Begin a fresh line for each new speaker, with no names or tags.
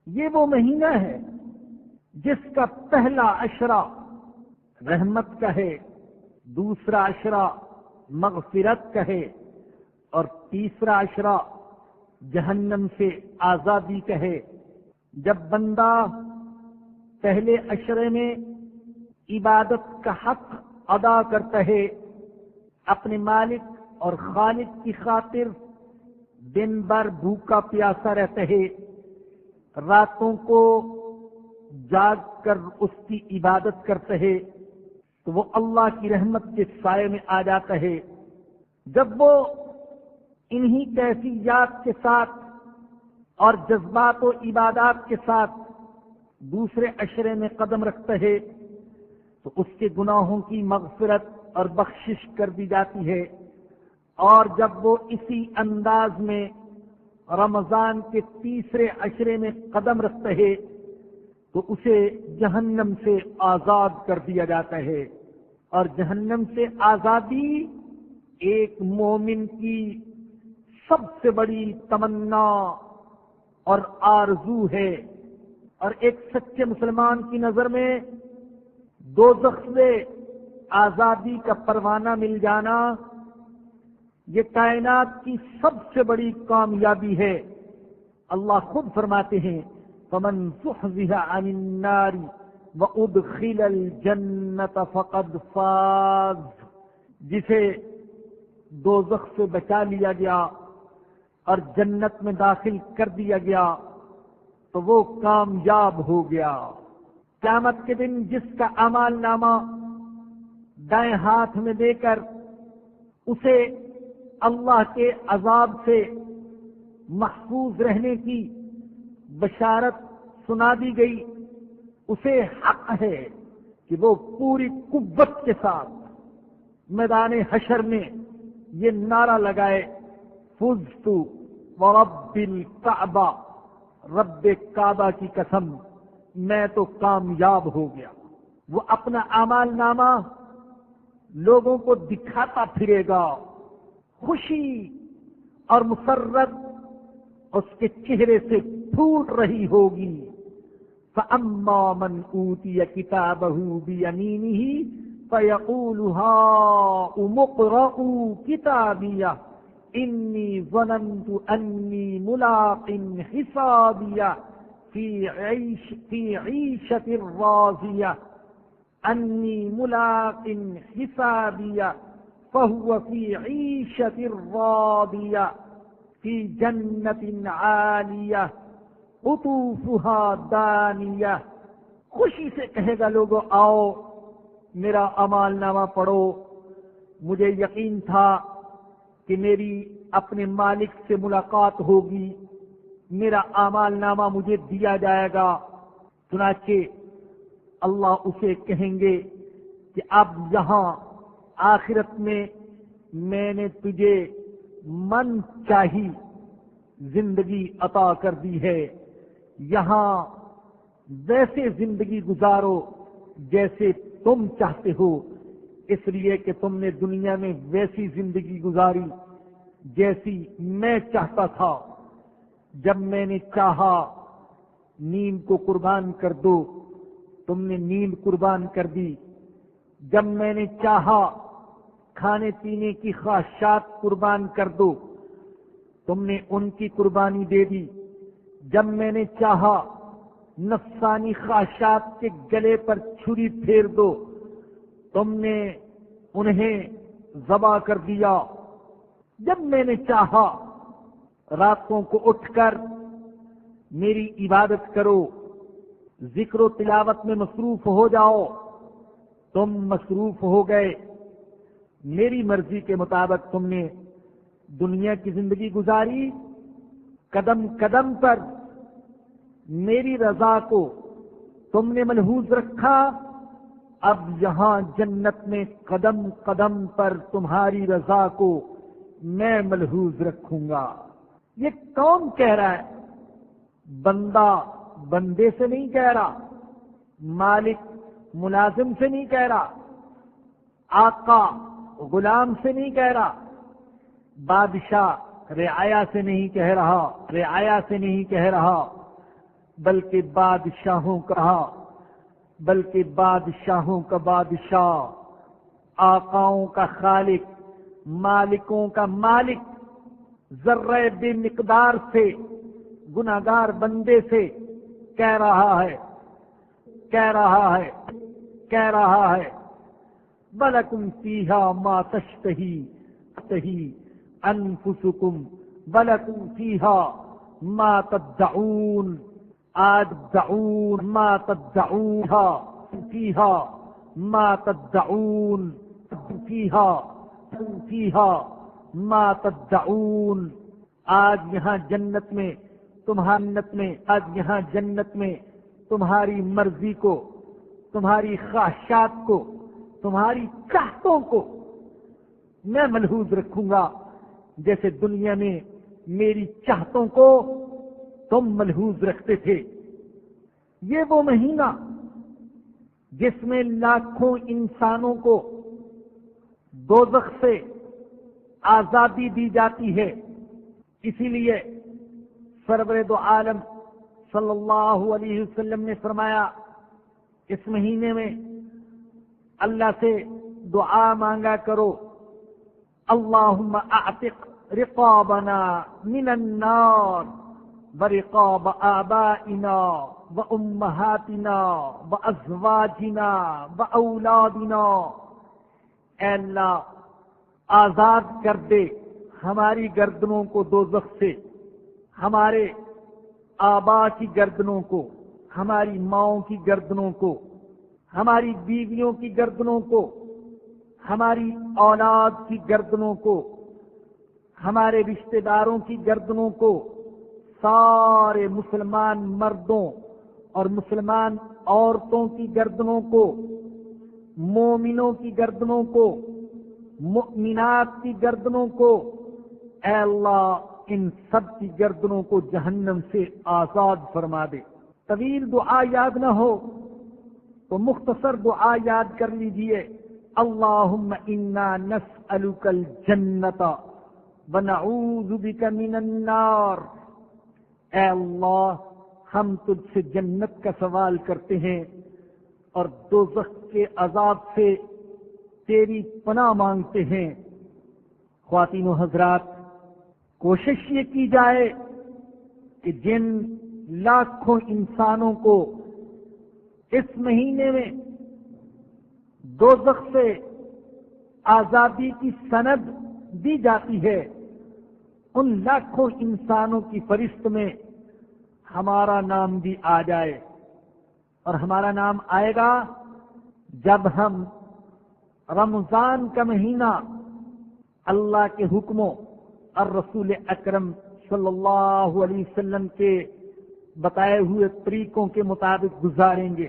یہ وہ مہینہ ہے جس کا پہلا عشرہ رحمت کا ہے، دوسرا عشرہ مغفرت کا ہے، اور تیسرا عشرہ جہنم سے آزادی کا ہے۔ جب بندہ پہلے عشرے میں عبادت کا حق ادا کرتا ہے، اپنے مالک اور خالق کی خاطر دن بھر بھوکا پیاسا رہتا ہے، راتوں کو جاگ کر اس کی عبادت کرتا ہے، تو وہ اللہ کی رحمت کے سائے میں آ جاتا ہے۔ جب وہ انہی کیفیات کے ساتھ اور جذبات و عبادات کے ساتھ دوسرے عشرے میں قدم رکھتا ہے تو اس کے گناہوں کی مغفرت اور بخشش کر دی جاتی ہے، اور جب وہ اسی انداز میں رمضان کے تیسرے عشرے میں قدم رکھتا ہے تو اسے جہنم سے آزاد کر دیا جاتا ہے۔ اور جہنم سے آزادی ایک مومن کی سب سے بڑی تمنا اور آرزو ہے، اور ایک سچے مسلمان کی نظر میں دوزخ سے آزادی کا پروانہ مل جانا یہ کائنات کی سب سے بڑی کامیابی ہے۔ اللہ خود فرماتے ہیں فَمَنْ زُحْزِحَ عَنِ النَّارِ وَأُدْخِلَ الْجَنَّةَ فَقَدْ فَازَ، جسے دوزخ سے بچا لیا گیا اور جنت میں داخل کر دیا گیا تو وہ کامیاب ہو گیا۔ قیامت کے دن جس کا اعمال نامہ دائیں ہاتھ میں دے کر اسے اللہ کے عذاب سے محفوظ رہنے کی بشارت سنا دی گئی، اسے حق ہے کہ وہ پوری قوت کے ساتھ میدان حشر میں یہ نعرہ لگائے فزت ورب الکعبہ، رب کعبہ کی قسم میں تو کامیاب ہو گیا۔ وہ اپنا اعمال نامہ لوگوں کو دکھاتا پھرے گا، خوشی اور مسرت اس کے چہرے سے پھوٹ رہی ہوگی۔ فَأَمَّا مَنْ أُوتِيَ كِتَابَهُ بِيَمِينِهِ فَيَقُولُ هَاؤُمُ اقْرَءُوا كِتَابِيَهْ إِنِّي ظَنَنْتُ أَنِّي مُلَاقٍ حِسَابِيَهْ فِي عِيشَةٍ رَاضِيَةٍ أَنِّي مُلَاقٍ حِسَابِيَهْ فَهُوَ فِي عِيشَةٍ رَاضِيَةٍ فِي جَنَّةٍ عَالِيَةٍ قطوفها دانیہ۔ خوشی سے کہے گا لوگوں آؤ میرا اعمال نامہ پڑھو، مجھے یقین تھا کہ میری اپنے مالک سے ملاقات ہوگی، میرا اعمال نامہ مجھے دیا جائے گا۔ چنانچہ اللہ اسے کہیں گے کہ اب یہاں آخرت میں نے تجھے من چاہی زندگی عطا کر دی ہے، یہاں ویسے زندگی گزارو جیسے تم چاہتے ہو، اس لیے کہ تم نے دنیا میں ویسی زندگی گزاری جیسی میں چاہتا تھا۔ جب میں نے چاہا نیند کو قربان کر دو، تم نے نیند قربان کر دی، جب میں نے چاہا کھانے پینے کی خواہشات قربان کر دو، تم نے ان کی قربانی دے دی، جب میں نے چاہا نفسانی خواہشات کے گلے پر چھری پھیر دو، تم نے انہیں ذبح کر دیا، جب میں نے چاہا راتوں کو اٹھ کر میری عبادت کرو، ذکر و تلاوت میں مصروف ہو جاؤ، تم مصروف ہو گئے، میری مرضی کے مطابق تم نے دنیا کی زندگی گزاری، قدم قدم پر میری رضا کو تم نے ملحوظ رکھا، اب یہاں جنت میں قدم قدم پر تمہاری رضا کو میں ملحوظ رکھوں گا۔ یہ کون کہہ رہا ہے؟ بندہ بندے سے نہیں کہہ رہا، مالک ملازم سے نہیں کہہ رہا، آقا غلام سے نہیں کہہ رہا، بادشاہ رعایا سے نہیں کہہ رہا، رعایا سے نہیں کہہ رہا، بلکہ بادشاہوں کا بادشاہ، آقاؤں کا خالق، مالکوں کا مالک، ذرہ بے مقدار سے گناہگار بندے سے کہہ رہا ہے وَلَكُمْ فِيهَا مَا تَشْتَهِي أَنفُسُكُمْ وَلَكُمْ فِيهَا مَا تَدَّعُونَ مَا تَدَّعُونَ فِيهَا مَا تَدَّعُونَ فِيهَا مَا تَدَّعُونَ آج یہاں جنت میں تمہاری مرضی کو، تمہاری خواہشات کو، تمہاری چاہتوں کو میں ملحوظ رکھوں گا، جیسے دنیا میں میری چاہتوں کو تم ملحوظ رکھتے تھے۔ یہ وہ مہینہ جس میں لاکھوں انسانوں کو دوزخ سے آزادی دی جاتی ہے، اسی لیے سرور دو عالم صلی اللہ علیہ وسلم نے فرمایا اس مہینے میں اللہ سے دعا مانگا کرو، اللہم اعتق رقابنا من النار ورقاب آبائنا وامہاتنا وازواجنا واولادنا، اے اللہ آزاد کر دے ہماری گردنوں کو دوزخ سے، ہمارے آبا کی گردنوں کو، ہماری ماؤں کی گردنوں کو، ہماری بیویوں کی گردنوں کو، ہماری اولاد کی گردنوں کو، ہمارے رشتہ داروں کی گردنوں کو، سارے مسلمان مردوں اور مسلمان عورتوں کی گردنوں کو، مومنوں کی گردنوں کو، مؤمنات کی گردنوں کو، اے اللہ ان سب کی گردنوں کو جہنم سے آزاد فرما دے۔ طویل دعا یاد نہ ہو تو مختصر دعا یاد کر لیجئے، اللہم انا نسألک الجنت ونعوذ بک من النار، اے اللہ ہم تجھ سے جنت کا سوال کرتے ہیں اور دوزخ کے عذاب سے تیری پناہ مانگتے ہیں۔ خواتین و حضرات، کوشش یہ کی جائے کہ جن لاکھوں انسانوں کو اس مہینے میں دوزخ سے آزادی کی سند دی جاتی ہے، ان لاکھوں انسانوں کی فہرست میں ہمارا نام بھی آ جائے، اور ہمارا نام آئے گا جب ہم رمضان کا مہینہ اللہ کے حکموں اور رسول اکرم صلی اللہ علیہ وسلم کے بتائے ہوئے طریقوں کے مطابق گزاریں گے۔